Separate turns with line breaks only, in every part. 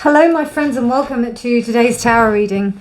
Hello my friends and welcome to today's tarot reading.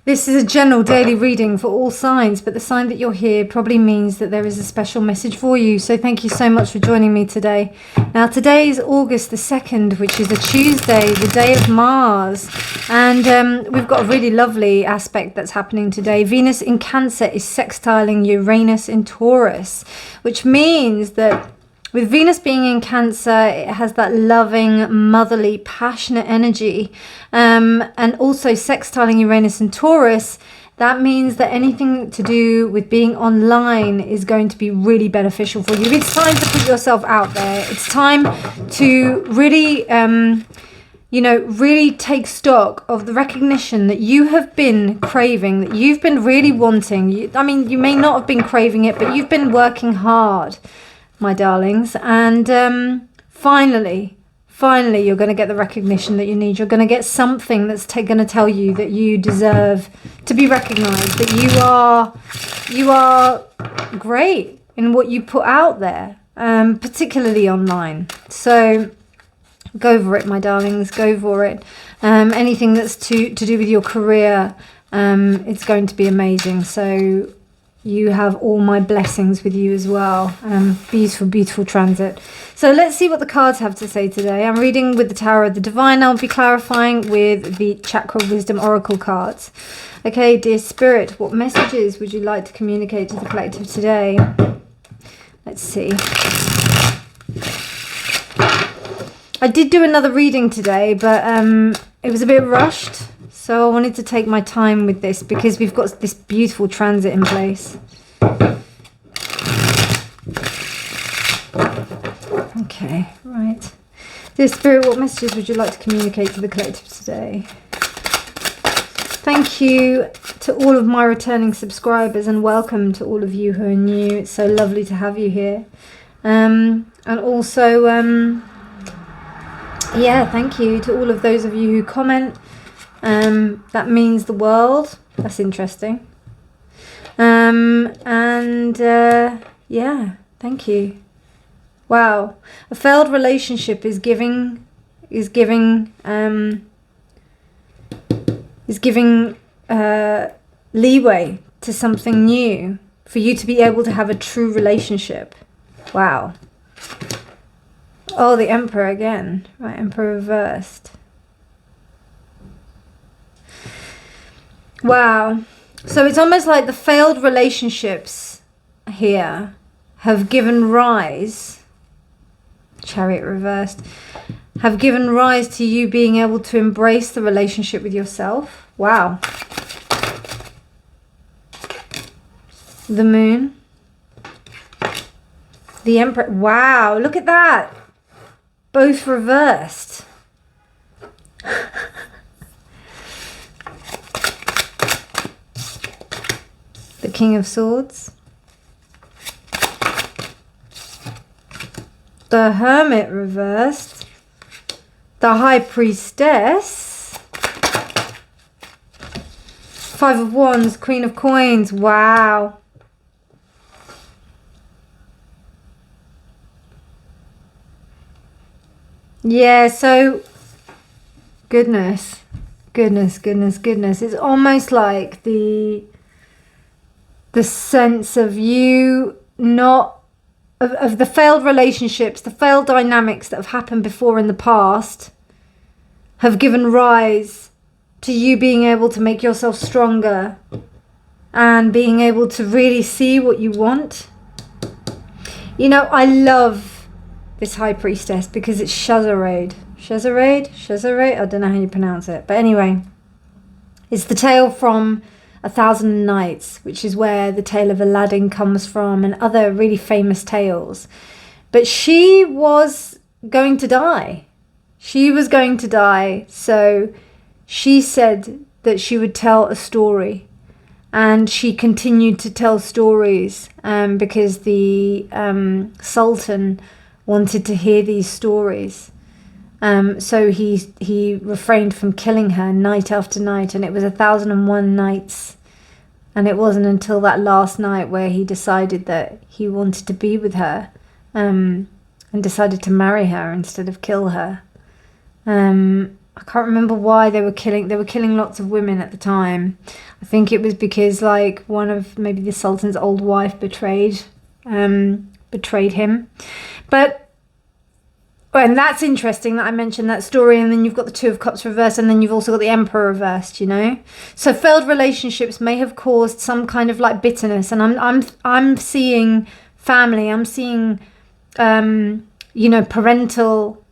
This is a general daily reading for all signs, but the sign that you're here probably means that there is a special message for you. So thank you so much for joining me today. Now today is August the 2nd, which is a Tuesday, the day of Mars. And we've got a really lovely aspect that's happening today. Venus in Cancer is sextiling Uranus in Taurus, which means that with Venus being in Cancer, it has that loving, motherly, passionate energy. And also sextiling Uranus and Taurus, that means that anything to do with being online is going to be really beneficial for you. It's time to put yourself out there. It's time to really, really take stock of the recognition that you have been craving, that you've been really wanting. You may not have been craving it, but you've been working hard, my darlings, and finally you're going to get the recognition that you need. You're going to get something that's going to tell you that you deserve to be recognized, that you are great in what you put out there, particularly online. So go for it, my darlings, go for it. Anything that's to do with your career, it's going to be amazing. So you have all my blessings with you as well. Beautiful transit. So let's see what the cards have to say today. I'm reading with the Tower of the Divine. I'll be clarifying with the Chakra Wisdom Oracle cards. Okay, dear Spirit, what messages would you like to communicate to the collective today? Let's see. I did do another reading today, but it was a bit rushed. So I wanted to take my time with this because we've got this beautiful transit in place. Okay, right. Dear Spirit, what messages would you like to communicate to the collective today? Thank you to all of my returning subscribers and welcome to all of you who are new. It's so lovely to have you here. And also, thank you to all of those of you who comment. That means the world. That's interesting. Thank you. Wow, a failed relationship is giving leeway to something new for you to be able to have a true relationship. Wow. Oh, the Emperor again. Right, Emperor reversed. Wow. So it's almost like the failed relationships here have given rise, Chariot reversed, have given rise to you being able to embrace the relationship with yourself. Wow. The Moon. The Emperor. Wow, look at that. Both reversed. The King of Swords. The Hermit reversed. The High Priestess. Five of Wands, Queen of Coins. Wow. Yeah, so goodness. It's almost like the sense of you not of the failed relationships, the failed dynamics that have happened before in the past have given rise to you being able to make yourself stronger and being able to really see what you want. You know, I love this High Priestess because it's Shazarade. Shazarade? I don't know how you pronounce it. But anyway, it's the tale from A Thousand Nights, which is where the tale of Aladdin comes from and other really famous tales. But she was going to die. So she said that she would tell a story. And she continued to tell stories because the Sultan wanted to hear these stories. So he refrained from killing her night after night, and it was 1,001 nights. And it wasn't until that last night where he decided that he wanted to be with her, and decided to marry her instead of kill her. I can't remember why they were killing lots of women at the time. I think it was because like one of maybe the Sultan's old wife betrayed him. But and that's interesting that I mentioned that story. And then you've got the Two of Cups reversed, and then you've also got the Emperor reversed, you know. So failed relationships may have caused some kind of like bitterness. And I'm seeing family. I'm seeing you know, parental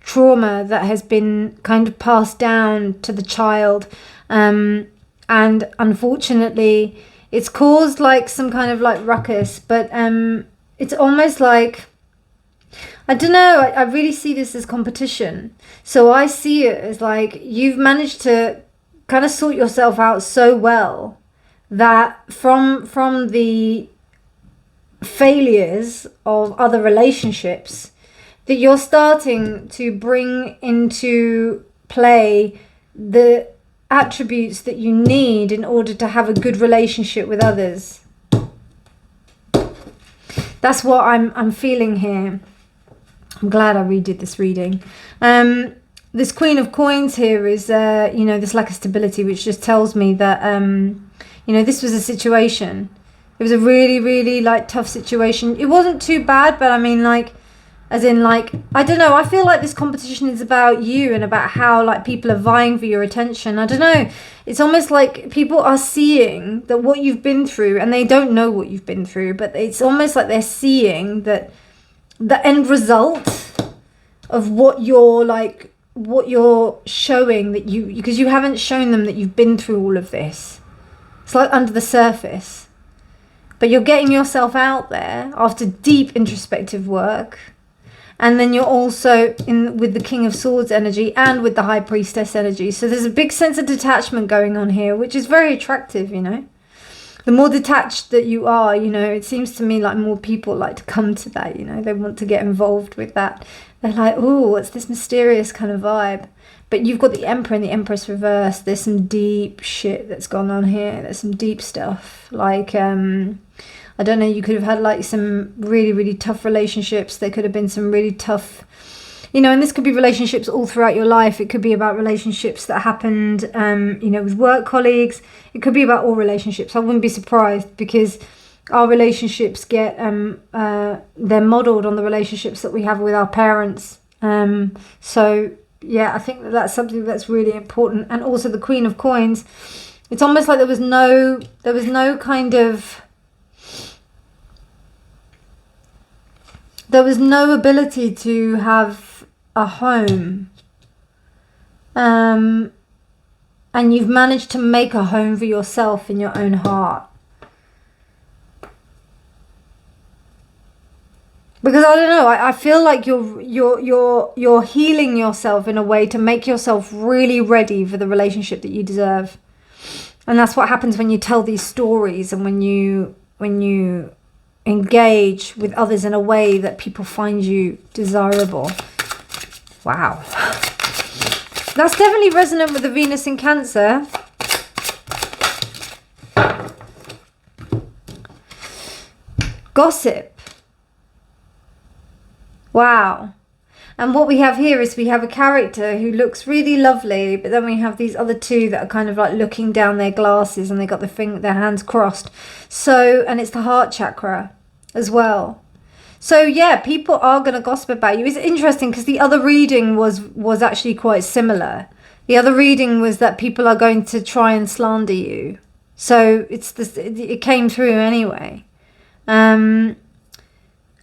trauma that has been kind of passed down to the child, and unfortunately it's caused like some kind of like ruckus. But it's almost like, I don't know, I really see this as competition. So I see it as like you've managed to kind of sort yourself out so well that from the failures of other relationships, that you're starting to bring into play the attributes that you need in order to have a good relationship with others. That's what I'm feeling here. I'm glad I redid this reading. This Queen of Coins here is, you know, this lack of stability, which just tells me that, you know, this was a situation. It was a really, really like tough situation. It wasn't too bad, but I mean, like, as in like, I don't know, I feel like this competition is about you and about how like people are vying for your attention. I don't know. It's almost like people are seeing that what you've been through, and they don't know what you've been through, but it's almost like they're seeing that the end result of what you're showing, that you, because you haven't shown them that you've been through all of this. It's like under the surface. But you're getting yourself out there after deep introspective work. And then you're also in with the King of Swords energy and with the High Priestess energy. So there's a big sense of detachment going on here, which is very attractive, you know. The more detached that you are, you know, it seems to me like more people like to come to that, you know. They want to get involved with that. They're like, oh, what's this mysterious kind of vibe? But you've got the Emperor and the Empress reversed. There's some deep shit that's gone on here. There's some deep stuff. Like, I don't know, you could have had like some really, really tough relationships. There could have been some really tough, you know, and this could be relationships all throughout your life. It could be about relationships that happened, you know, with work colleagues. It could be about all relationships. I wouldn't be surprised, because our relationships get, they're modeled on the relationships that we have with our parents. So yeah, I think that that's something that's really important. And also the Queen of Coins, it's almost like there was no kind of, there was no ability to have a home. And you've managed to make a home for yourself in your own heart. Because I don't know, I feel like you're healing yourself in a way to make yourself really ready for the relationship that you deserve. And that's what happens when you tell these stories, and when you engage with others in a way that people find you desirable. Wow. That's definitely resonant with the Venus in Cancer. Gossip. Wow. And what we have here is we have a character who looks really lovely, but then we have these other two that are kind of like looking down their glasses, and they got their hands crossed. So, and it's the heart chakra as well. So yeah, people are going to gossip about you. It's interesting because the other reading was actually quite similar. The other reading was that people are going to try and slander you. So it came through anyway.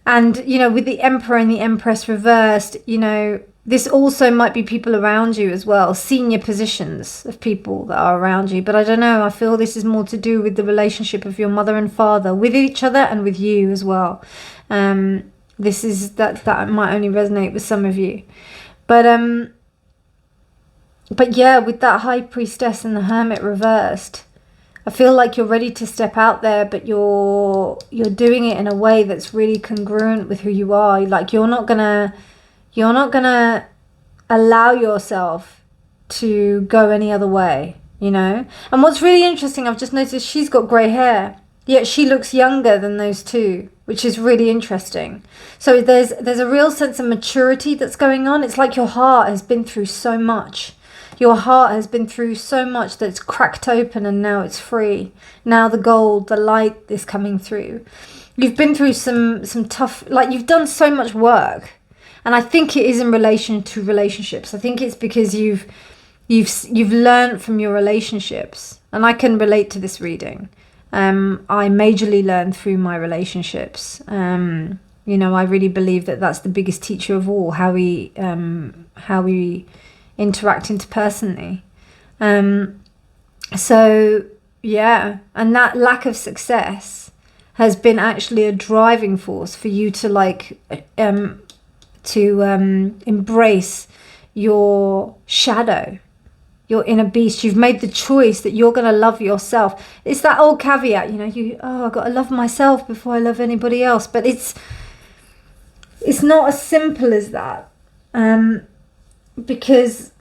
And, you know, with the Emperor and the Empress reversed, you know, this also might be people around you as well, senior positions of people that are around you. But I don't know, I feel this is more to do with the relationship of your mother and father with each other and with you as well. This is that might only resonate with some of you. But yeah, with that High Priestess and the Hermit reversed, I feel like you're ready to step out there, but you're doing it in a way that's really congruent with who you are. Like you're not gonna allow yourself to go any other way, you know. And what's really interesting, I've just noticed she's got grey hair. yet she looks younger than those two, which is really interesting. So there's a real sense of maturity that's going on. It's like your heart has been through so much. Your heart has been through so much that it's cracked open and now it's free. Now the gold, the light is coming through. You've been through some tough, like you've done so much work. And I think it is in relation to relationships. I think it's because you've learned from your relationships. And I can relate to this reading. I majorly learned through my relationships. I really believe that that's the biggest teacher of all, how we interact interpersonally. So yeah, and that lack of success has been actually a driving force for you to embrace your shadow, your inner beast. You've made the choice that you're going to love yourself. It's that old caveat, I've got to love myself before I love anybody else. But it's not as simple as that. Because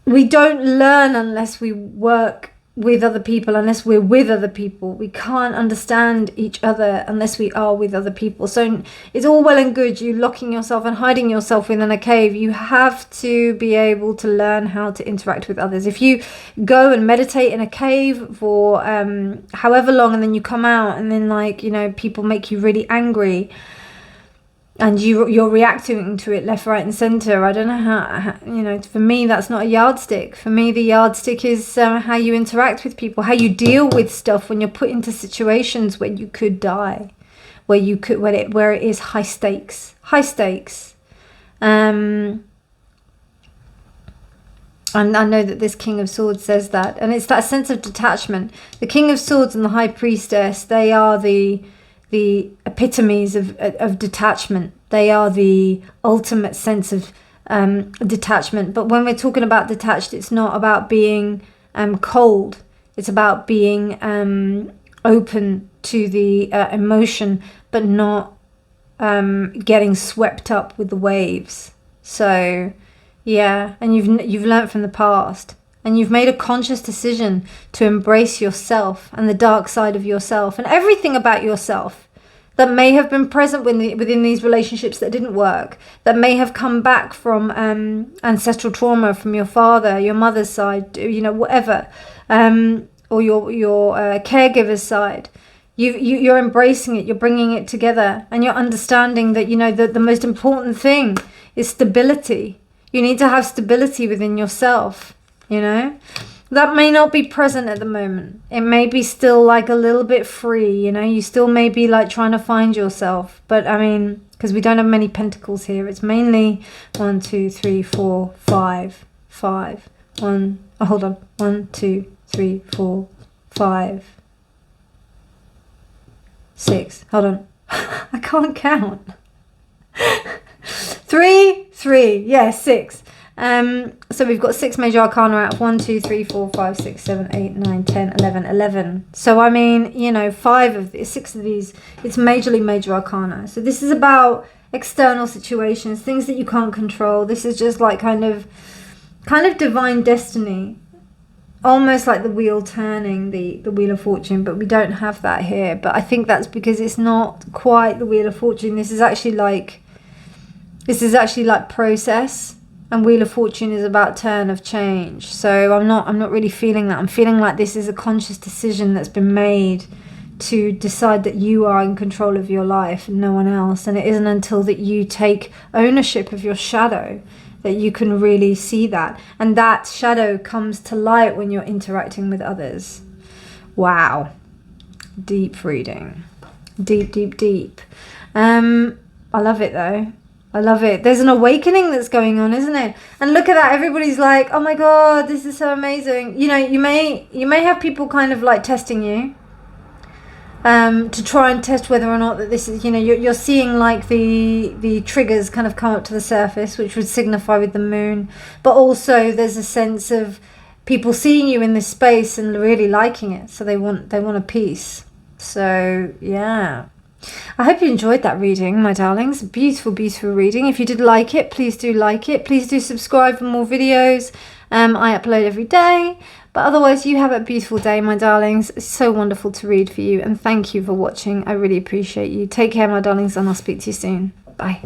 we don't learn unless we work with other people, unless we're with other people. We can't understand each other unless we are with other people. So it's all well and good you locking yourself and hiding yourself within a cave. You have to be able to learn how to interact with others. If you go and meditate in a cave for however long, and then you come out and then people make you really angry, and you're reacting to it left, right and centre. I don't know how, for me, that's not a yardstick. For me, the yardstick is how you interact with people, how you deal with stuff when you're put into situations where you could die, where it is high stakes. And I know that this King of Swords says that, and it's that sense of detachment. The King of Swords and the High Priestess, they are the epitomes of detachment. They are the ultimate sense of detachment. But when we're talking about detached, it's not about being cold. It's about being open to the emotion, but not getting swept up with the waves. So yeah, and you've learnt from the past. And you've made a conscious decision to embrace yourself and the dark side of yourself and everything about yourself that may have been present within these relationships that didn't work, that may have come back from ancestral trauma from your father, your mother's side, whatever, or your caregiver's side. You're embracing it, you're bringing it together, and you're understanding that, the most important thing is stability. You need to have stability within yourself. That may not be present at the moment. It may be still a little bit free, you still may be trying to find yourself. But because we don't have many pentacles here, it's mainly 1, 2, 3, 4, 5. 1, 2, 3, 4, 5, 6. Hold on. I can't count. 3, yeah, 6. So we've got 6 major arcana out of 1, 2, 3, 4, 5, 6, 7, 8, 9, 10, 11, 11. So 6 of these, it's majorly major arcana. So this is about external situations, things that you can't control. This is just kind of divine destiny, almost like the wheel turning, the wheel of fortune. But we don't have that here. But I think that's because it's not quite the wheel of fortune. This is actually like process. And Wheel of Fortune is about turn of change. So I'm not really feeling that. I'm feeling like this is a conscious decision that's been made to decide that you are in control of your life and no one else. And it isn't until that you take ownership of your shadow that you can really see that. And that shadow comes to light when you're interacting with others. Wow. Deep reading. Deep. I love it though. I love it. There's an awakening that's going on, isn't it? And look at that. Everybody's like, oh my God, this is so amazing. You may have people kind of testing you to try and test whether or not that this is, you're seeing the triggers kind of come up to the surface, which would signify with the moon. But also there's a sense of people seeing you in this space and really liking it. So they want a piece. So yeah. I hope you enjoyed that reading, my darlings. Beautiful, beautiful reading. If you did like it, please do like it. Please do subscribe for more videos. I upload every day. But otherwise, you have a beautiful day, my darlings. It's so wonderful to read for you. And thank you for watching. I really appreciate you. Take care, my darlings, and I'll speak to you soon. Bye.